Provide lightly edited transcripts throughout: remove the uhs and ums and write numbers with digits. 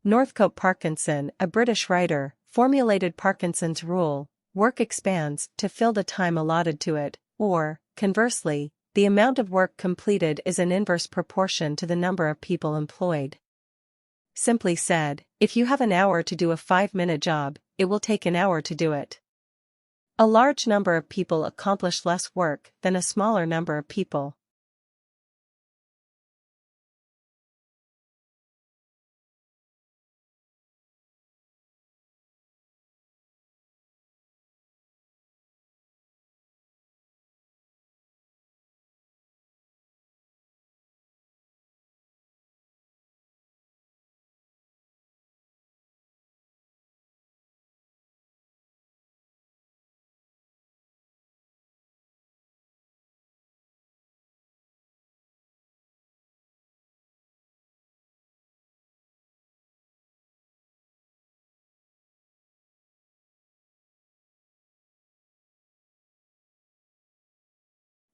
Northcote Parkinson, a British writer, formulated Parkinson's rule: work expands to fill the time allotted to it, or, conversely, the amount of work completed is in inverse proportion to the number of people employed. Simply said, if you have an hour to do a 5-minute job, it will take an hour to do it. A large number of people accomplish less work than a smaller number of people.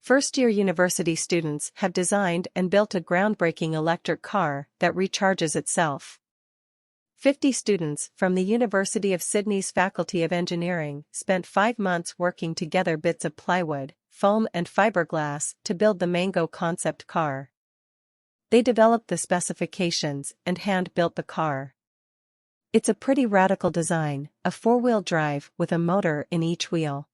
First-year university students have designed and built a groundbreaking electric car that recharges itself. 50 students from the University of Sydney's Faculty of Engineering spent 5 months working together bits of plywood, foam and fiberglass to build the Mango concept car. They developed the specifications and hand-built the car. It's a pretty radical design, a 4-wheel drive with a motor in each wheel.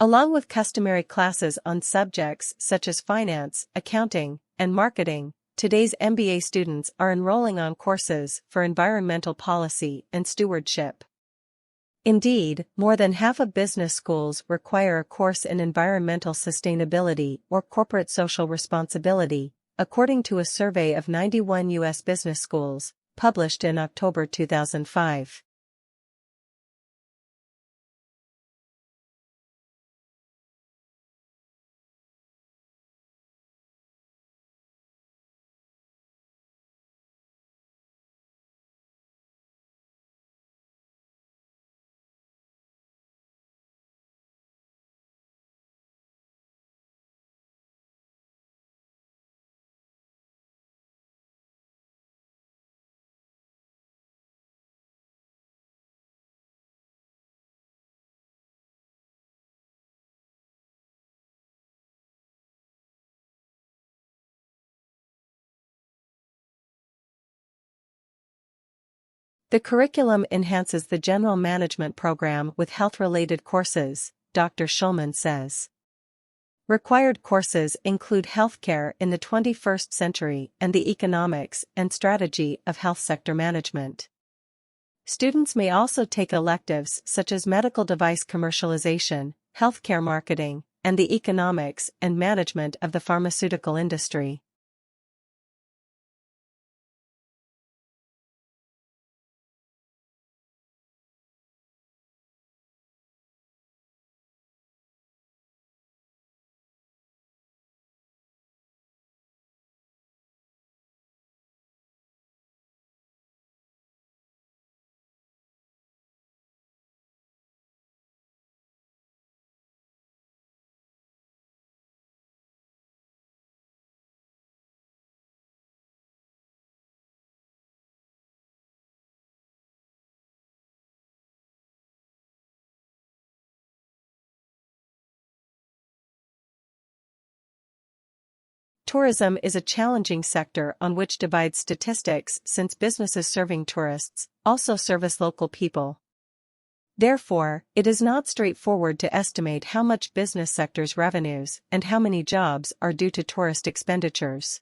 Along with customary classes on subjects such as finance, accounting, and marketing, today's MBA students are enrolling on courses for environmental policy and stewardship. Indeed, more than half of business schools require a course in environmental sustainability or corporate social responsibility, according to a survey of 91 U.S. business schools, published in October 2005. The curriculum enhances the general management program with health-related courses, Dr. Schulman says. Required courses include healthcare in the 21st century and the economics and strategy of health sector management. Students may also take electives such as medical device commercialization, healthcare marketing, and the economics and management of the pharmaceutical industry. Tourism is a challenging sector on which divides statistics since businesses serving tourists also service local people. Therefore, it is not straightforward to estimate how much business sector's revenues and how many jobs are due to tourist expenditures.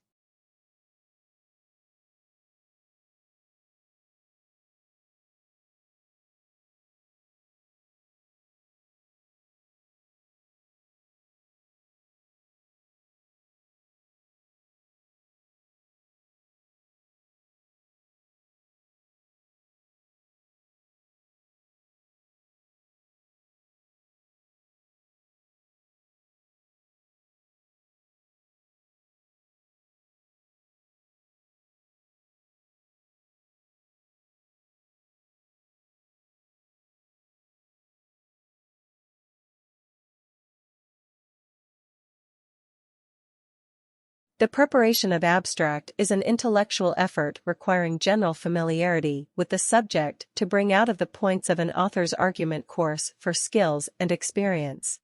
The preparation of abstract is an intellectual effort requiring general familiarity with the subject to bring out of the points of an author's argument course for skills and experience.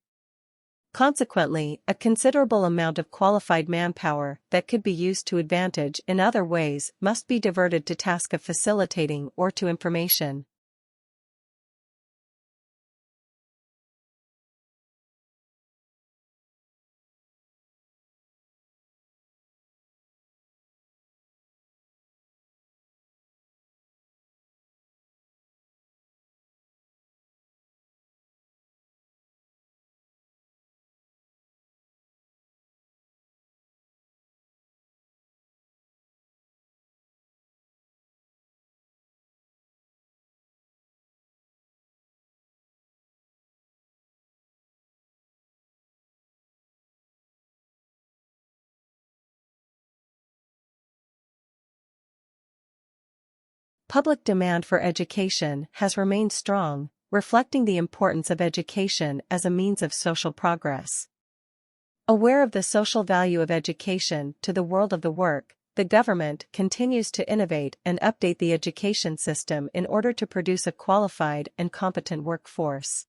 Consequently, a considerable amount of qualified manpower that could be used to advantage in other ways must be diverted to task of facilitating or to information. Public demand for education has remained strong, reflecting the importance of education as a means of social progress. Aware of the social value of education to the world of the work, the government continues to innovate and update the education system in order to produce a qualified and competent workforce.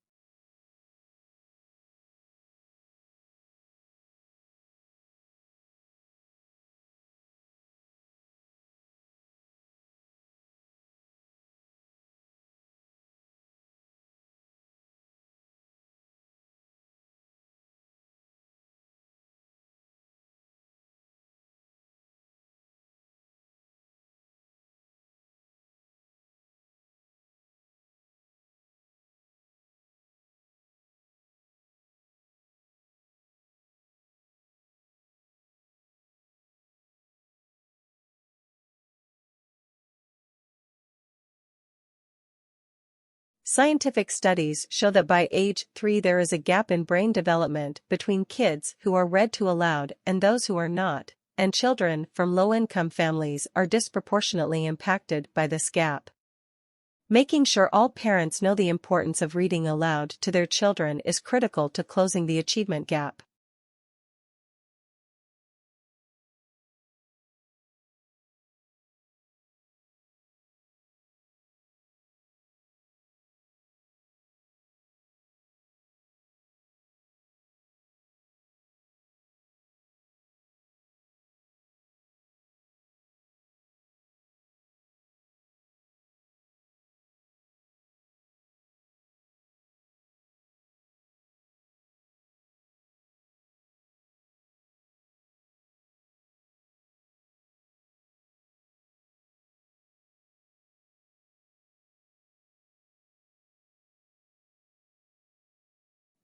Scientific studies show that by age 3 there is a gap in brain development between kids who are read to aloud and those who are not, and children from low-income families are disproportionately impacted by this gap. Making sure all parents know the importance of reading aloud to their children is critical to closing the achievement gap.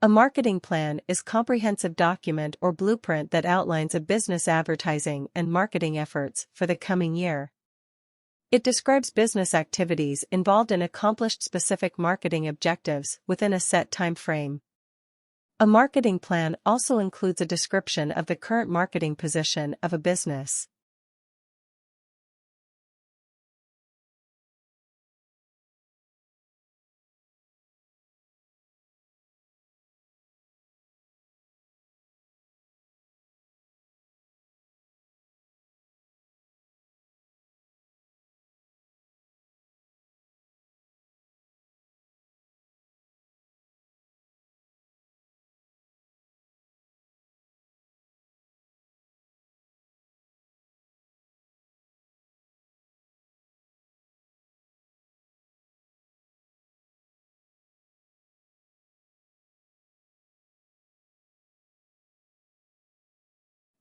A marketing plan is a comprehensive document or blueprint that outlines a business advertising and marketing efforts for the coming year. It describes business activities involved in accomplished specific marketing objectives within a set time frame. A marketing plan also includes a description of the current marketing position of a business.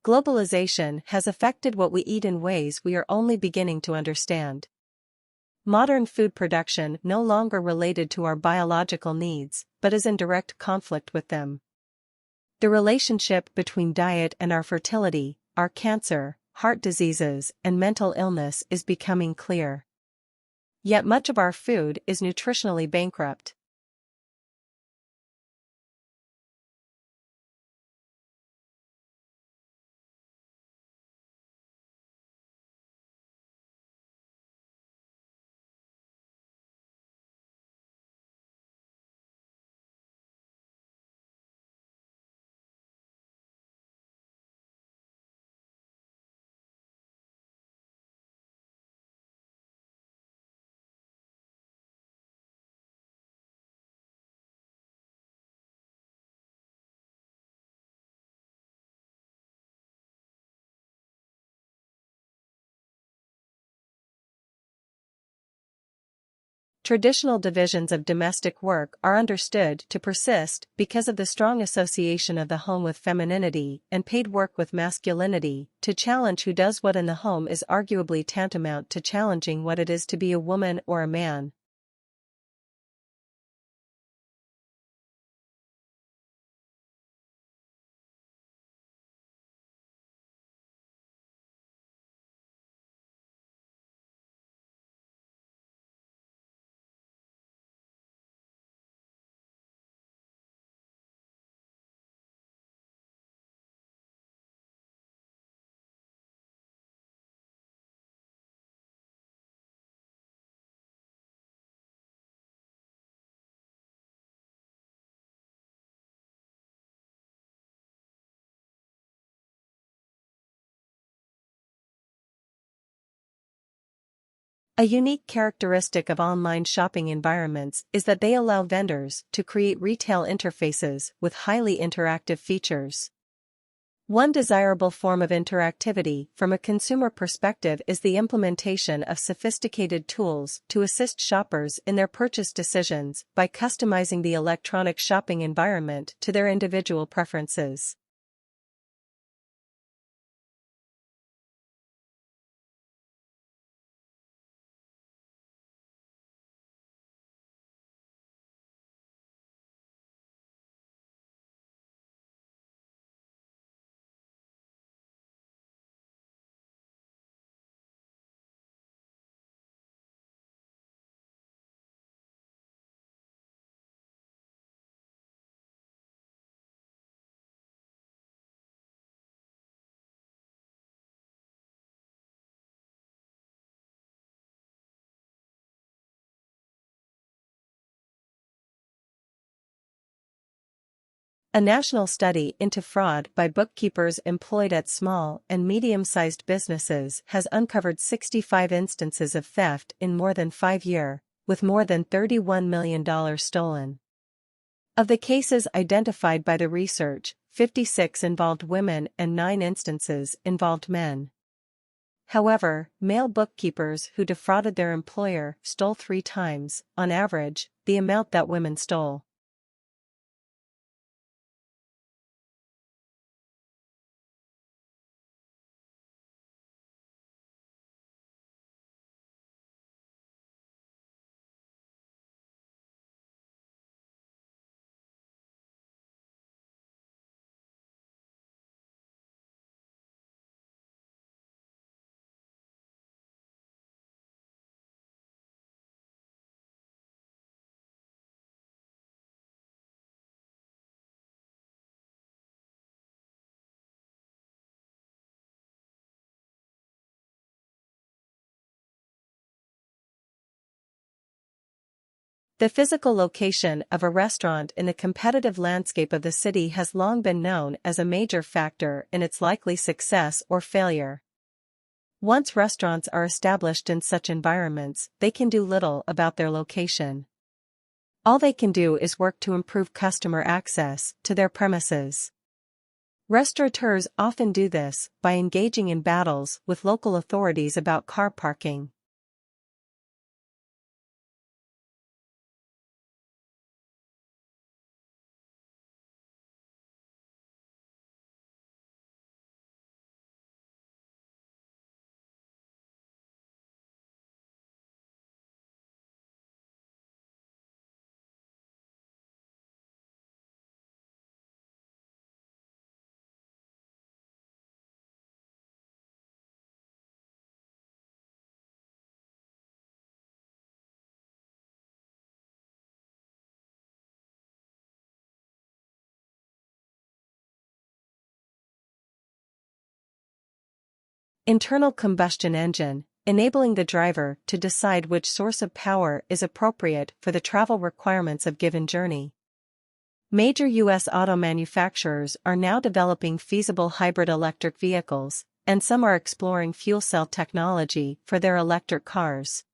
Globalization has affected what we eat in ways we are only beginning to understand. Modern food production no longer related to our biological needs, but is in direct conflict with them. The relationship between diet and our fertility, our cancer, heart diseases, and mental illness is becoming clear. Yet much of our food is nutritionally bankrupt. Traditional divisions of domestic work are understood to persist because of the strong association of the home with femininity and paid work with masculinity. To challenge who does what in the home is arguably tantamount to challenging what it is to be a woman or a man. A unique characteristic of online shopping environments is that they allow vendors to create retail interfaces with highly interactive features. One desirable form of interactivity from a consumer perspective is the implementation of sophisticated tools to assist shoppers in their purchase decisions by customizing the electronic shopping environment to their individual preferences. A national study into fraud by bookkeepers employed at small and medium-sized businesses has uncovered 65 instances of theft in more than 5 years, with more than $31 million stolen. Of the cases identified by the research, 56 involved women and 9 instances involved men. However, male bookkeepers who defrauded their employer stole 3 times, on average, the amount that women stole. The physical location of a restaurant in the competitive landscape of the city has long been known as a major factor in its likely success or failure. Once restaurants are established in such environments, they can do little about their location. All they can do is work to improve customer access to their premises. Restaurateurs often do this by engaging in battles with local authorities about car parking. Internal combustion engine, enabling the driver to decide which source of power is appropriate for the travel requirements of given journey. Major U.S. auto manufacturers are now developing feasible hybrid electric vehicles, and some are exploring fuel cell technology for their electric cars.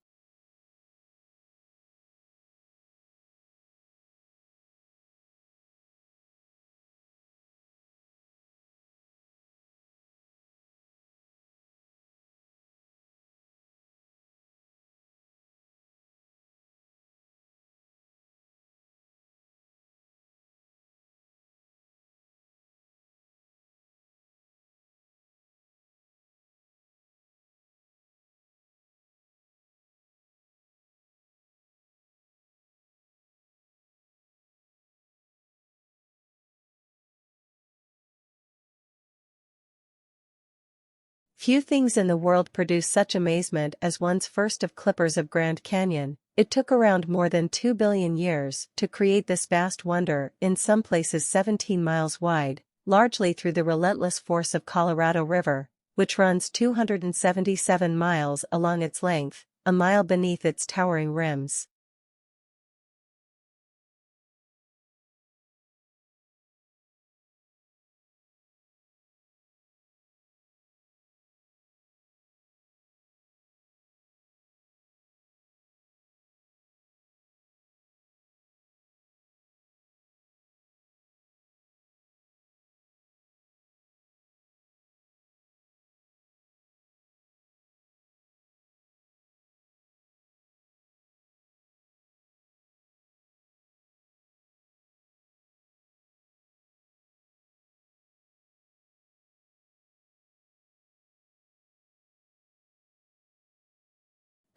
Few things in the world produce such amazement as one's first of clippers of Grand Canyon. It took around more than 2 billion years to create this vast wonder, in some places 17 miles wide, largely through the relentless force of Colorado River, which runs 277 miles along its length, a mile beneath its towering rims.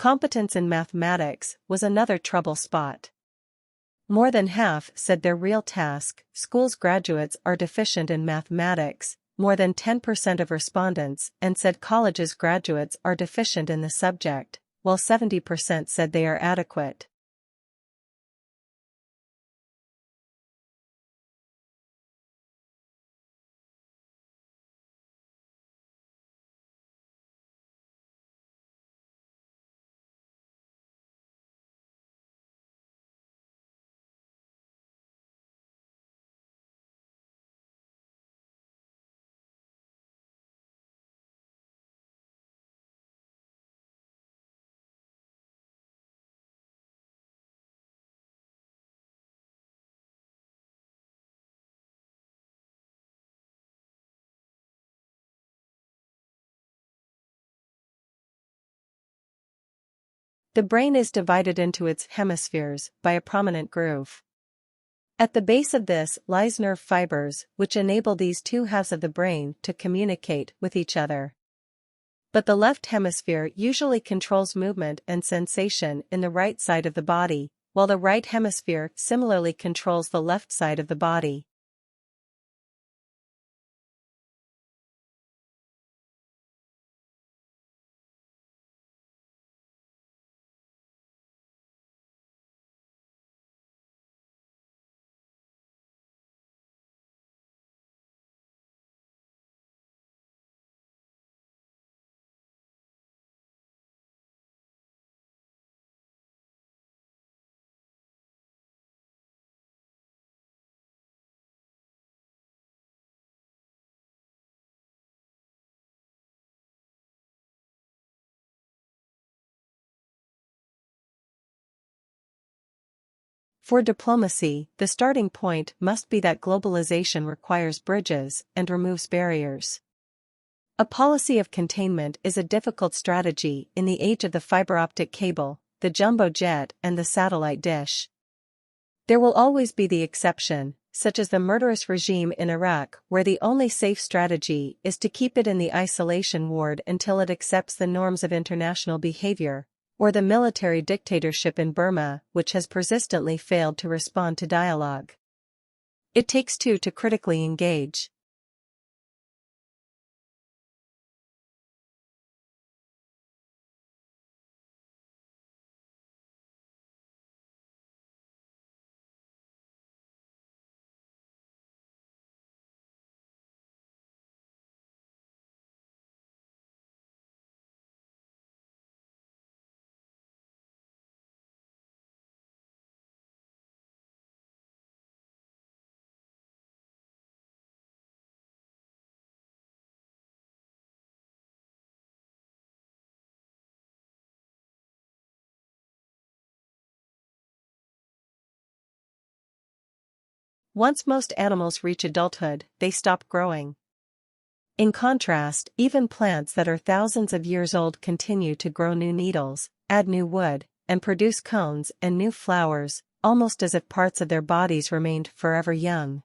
Competence in mathematics was another trouble spot. More than half said their real task, school's graduates are deficient in mathematics, more than 10% of respondents and said college's graduates are deficient in the subject, while 70% said they are adequate. The brain is divided into its hemispheres by a prominent groove. At the base of this lies nerve fibers, which enable these two halves of the brain to communicate with each other. But the left hemisphere usually controls movement and sensation in the right side of the body, while the right hemisphere similarly controls the left side of the body. For diplomacy, the starting point must be that globalization requires bridges and removes barriers. A policy of containment is a difficult strategy in the age of the fiber optic cable, the jumbo jet, and the satellite dish. There will always be the exception, such as the murderous regime in Iraq, where the only safe strategy is to keep it in the isolation ward until it accepts the norms of international behavior, or the military dictatorship in Burma, which has persistently failed to respond to dialogue. It takes two to critically engage. Once most animals reach adulthood, they stop growing. In contrast, even plants that are thousands of years old continue to grow new needles, add new wood, and produce cones and new flowers, almost as if parts of their bodies remained forever young.